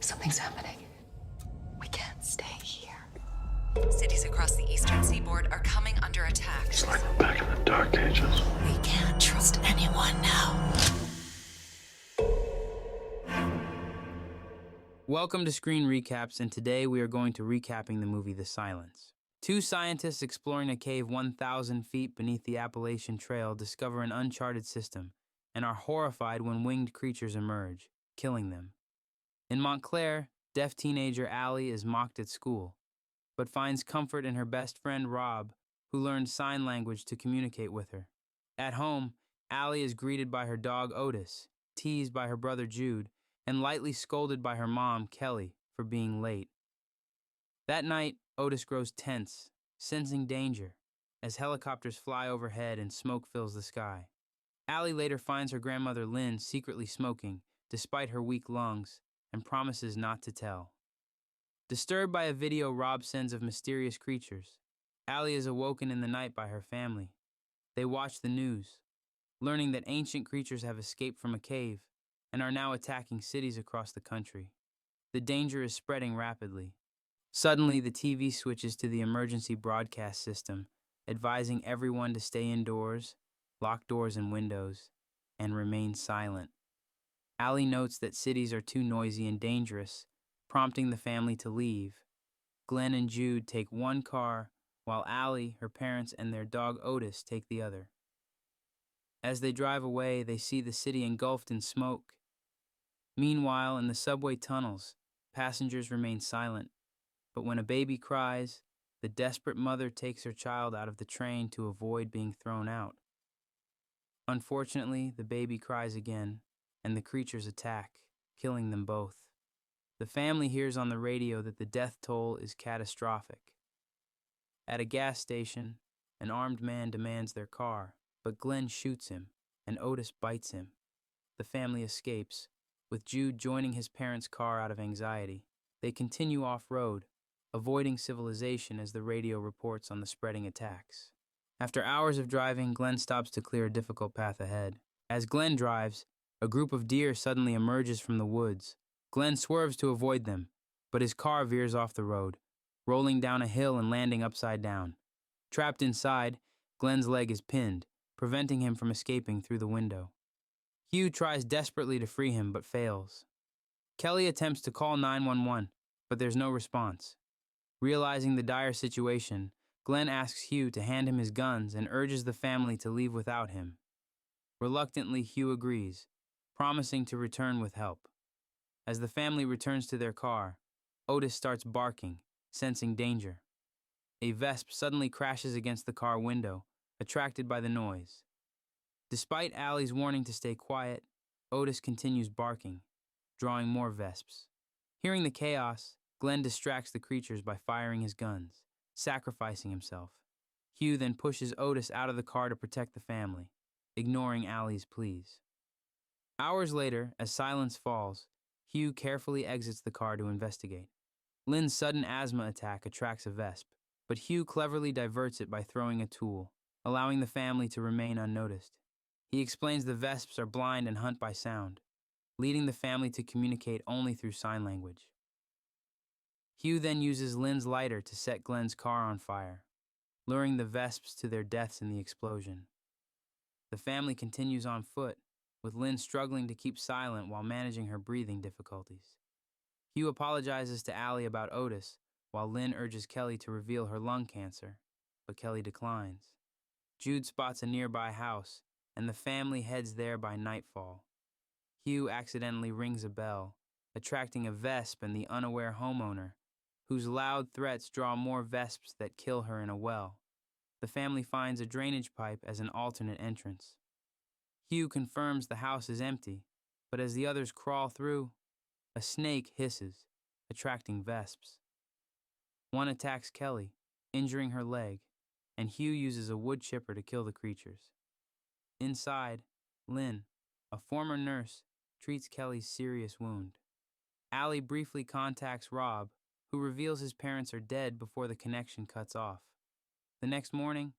Something's happening. We can't stay here. Cities across the eastern seaboard are coming under attack. It's like we're back in the Dark Ages. We can't trust anyone now. Welcome to Screen Recaps, and today we are going to recapping the movie The Silence. Two scientists exploring a cave 1,000 feet beneath the Appalachian Trail discover an uncharted system and are horrified when winged creatures emerge, killing them. In Montclair, deaf teenager Allie is mocked at school, but finds comfort in her best friend Rob, who learned sign language to communicate with her. At home, Allie is greeted by her dog Otis, teased by her brother Jude, and lightly scolded by her mom, Kelly, for being late. That night, Otis grows tense, sensing danger, as helicopters fly overhead and smoke fills the sky. Allie later finds her grandmother Lynn secretly smoking, despite her weak lungs, and promises not to tell. Disturbed by a video Rob sends of mysterious creatures, Allie is awoken in the night by her family. They watch the news, learning that ancient creatures have escaped from a cave and are now attacking cities across the country. The danger is spreading rapidly. Suddenly, the TV switches to the emergency broadcast system, advising everyone to stay indoors, lock doors and windows, and remain silent. Allie notes that cities are too noisy and dangerous, prompting the family to leave. Glenn and Jude take one car, while Allie, her parents, and their dog Otis take the other. As they drive away, they see the city engulfed in smoke. Meanwhile, in the subway tunnels, passengers remain silent, but when a baby cries, the desperate mother takes her child out of the train to avoid being thrown out. Unfortunately, the baby cries again, and the creatures attack, killing them both. The family hears on the radio that the death toll is catastrophic. At a gas station, an armed man demands their car, but Glenn shoots him, and Otis bites him. The family escapes, with Jude joining his parents' car out of anxiety. They continue off-road, avoiding civilization as the radio reports on the spreading attacks. After hours of driving, Glenn stops to clear a difficult path ahead. As Glenn drives, a group of deer suddenly emerges from the woods. Glenn swerves to avoid them, but his car veers off the road, rolling down a hill and landing upside down. Trapped inside, Glenn's leg is pinned, preventing him from escaping through the window. Hugh tries desperately to free him, but fails. Kelly attempts to call 911, but there's no response. Realizing the dire situation, Glenn asks Hugh to hand him his guns and urges the family to leave without him. Reluctantly, Hugh agrees, promising to return with help. As the family returns to their car, Otis starts barking, sensing danger. A vesp suddenly crashes against the car window, attracted by the noise. Despite Allie's warning to stay quiet, Otis continues barking, drawing more vesps. Hearing the chaos, Glenn distracts the creatures by firing his guns, sacrificing himself. Hugh then pushes Otis out of the car to protect the family, ignoring Allie's pleas. Hours later, as silence falls, Hugh carefully exits the car to investigate. Lynn's sudden asthma attack attracts a vesp, but Hugh cleverly diverts it by throwing a tool, allowing the family to remain unnoticed. He explains the vesps are blind and hunt by sound, leading the family to communicate only through sign language. Hugh then uses Lynn's lighter to set Glenn's car on fire, luring the vesps to their deaths in the explosion. The family continues on foot, with Lynn struggling to keep silent while managing her breathing difficulties. Hugh apologizes to Allie about Otis, while Lynn urges Kelly to reveal her lung cancer, but Kelly declines. Jude spots a nearby house, and the family heads there by nightfall. Hugh accidentally rings a bell, attracting a vesp and the unaware homeowner, whose loud threats draw more vesps that kill her in a well. The family finds a drainage pipe as an alternate entrance. Hugh confirms the house is empty, but as the others crawl through, a snake hisses, attracting vesps. One attacks Kelly, injuring her leg, and Hugh uses a wood chipper to kill the creatures. Inside, Lynn, a former nurse, treats Kelly's serious wound. Allie briefly contacts Rob, who reveals his parents are dead before the connection cuts off. The next morning,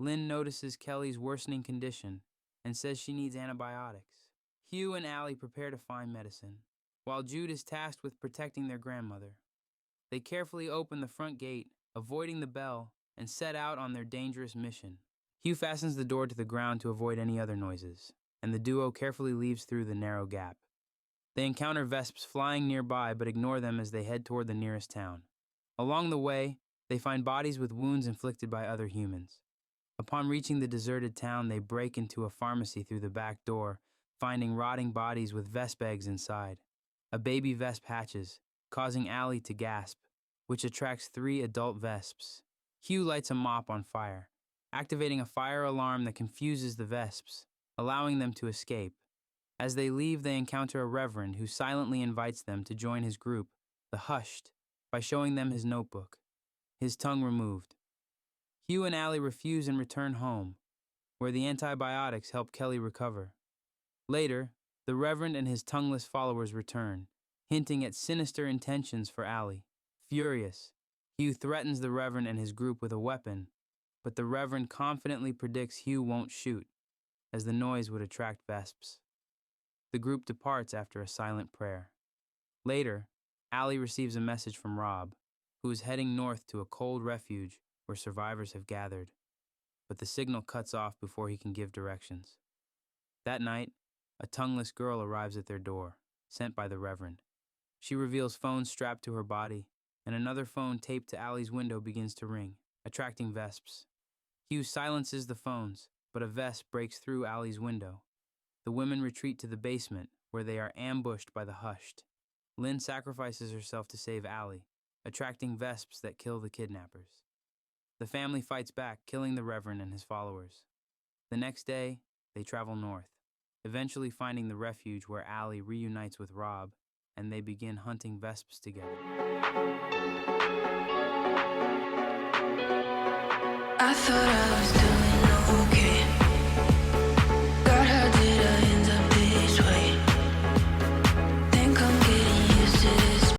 Lynn notices Kelly's worsening condition and says she needs antibiotics. Hugh and Allie prepare to find medicine, while Jude is tasked with protecting their grandmother. They carefully open the front gate, avoiding the bell, and set out on their dangerous mission. Hugh fastens the door to the ground to avoid any other noises, and the duo carefully leaves through the narrow gap. They encounter Vesps flying nearby but ignore them as they head toward the nearest town. Along the way, they find bodies with wounds inflicted by other humans. Upon reaching the deserted town, they break into a pharmacy through the back door, finding rotting bodies with vesp eggs inside. A baby vesp hatches, causing Allie to gasp, which attracts 3 adult vesps. Hugh lights a mop on fire, activating a fire alarm that confuses the vesps, allowing them to escape. As they leave, they encounter a reverend who silently invites them to join his group, the Hushed, by showing them his notebook, his tongue removed. Hugh and Allie refuse and return home, where the antibiotics help Kelly recover. Later, the reverend and his tongueless followers return, hinting at sinister intentions for Allie. Furious, Hugh threatens the reverend and his group with a weapon, but the reverend confidently predicts Hugh won't shoot, as the noise would attract vesps. The group departs after a silent prayer. Later, Allie receives a message from Rob, who is heading north to a cold refuge where survivors have gathered, but the signal cuts off before he can give directions. That night, a tongueless girl arrives at their door, sent by the Reverend. She reveals phones strapped to her body, and another phone taped to Allie's window begins to ring, attracting vesps. Hugh silences the phones, but a vesp breaks through Allie's window. The women retreat to the basement, where they are ambushed by the Hushed. Lynn sacrifices herself to save Allie, attracting vesps that kill the kidnappers. The family fights back, killing the Reverend and his followers. The next day, they travel north, eventually finding the refuge where Allie reunites with Rob, and they begin hunting vesps together. I thought I was done.